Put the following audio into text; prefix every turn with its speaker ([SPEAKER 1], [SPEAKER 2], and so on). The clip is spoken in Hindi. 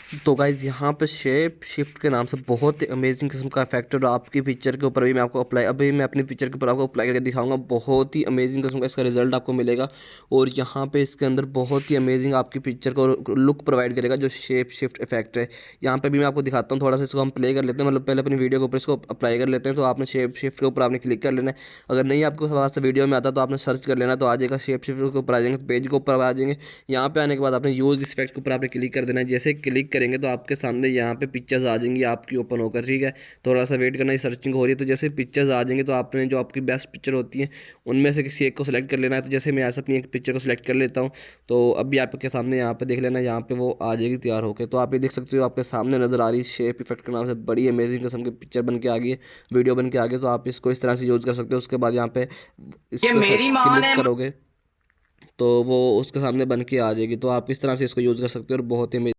[SPEAKER 1] तो गाइज़ यहाँ पे शेप शिफ्ट के नाम से बहुत ही अमेजिंग किस्म का इफेक्ट है और आपकी पिक्चर के ऊपर भी मैं आपको अभी मैं अपनी पिक्चर के ऊपर आपको अप्लाई करके दिखाऊंगा। बहुत ही अमेजिंग किस्म का इसका रिजल्ट आपको मिलेगा और यहाँ पे इसके अंदर बहुत ही अमेजिंग आपकी पिक्चर को लुक प्रोवाइड करेगा जो शेप शिफ्ट इफेक्ट है। यहाँ पे भी मैं आपको दिखाता हूँ, थोड़ा सा इसको हम प्ले कर लेते हैं, मतलब पहले अपनी वीडियो के ऊपर इसको अप्लाई कर लेते हैं। तो आपने शेप शिफ्ट के ऊपर आपने क्लिक कर लेना है। अगर नहीं आपको पास से वीडियो में आता तो आपने सर्च कर लेना, तो आ जाएगा शेप शिफ्ट के ऊपर आ जाएंगे, पेज के ऊपर आ जाएंगे। यहाँ पे आने के बाद आपने यूज़ इफेक्ट के ऊपर आपने क्लिक कर देना है। जैसे क्लिक करेंगे तो आपके सामने यहाँ पे पिक्चर्स आ जाएंगी आपकी ओपन होकर, ठीक है। थोड़ा सा वेट करना, ही सर्चिंग हो रही है। तो जैसे पिक्चर्स आ जाएंगे तो आपने जो आपकी बेस्ट पिक्चर होती है उनमें से किसी एक को सिलेक्ट कर लेना है। तो जैसे मैं ऐसे अपनी एक पिक्चर को सिलेक्ट कर लेता हूँ, तो अभी आपके सामने यहाँ पे देख लेना, यहाँ पे वो आ जाएगी तैयार होकर। तो आप ये देख सकते हो आपके सामने नज़र आ रही है शेप इफेक्ट के नाम से बड़ी अमेजिंग किस्म की पिक्चर बन के आ गई है, वीडियो बन के आ गई। तो आप इसको इस तरह से यूज़ कर सकते हो। उसके बाद यहाँ पे
[SPEAKER 2] ये
[SPEAKER 1] इसको
[SPEAKER 2] मेरी माँ
[SPEAKER 1] क्लिक
[SPEAKER 2] ने
[SPEAKER 1] करोगे तो वो उसके सामने बन के आ जाएगी। तो आप इस तरह से इसको यूज़ कर सकते हो और बहुत ही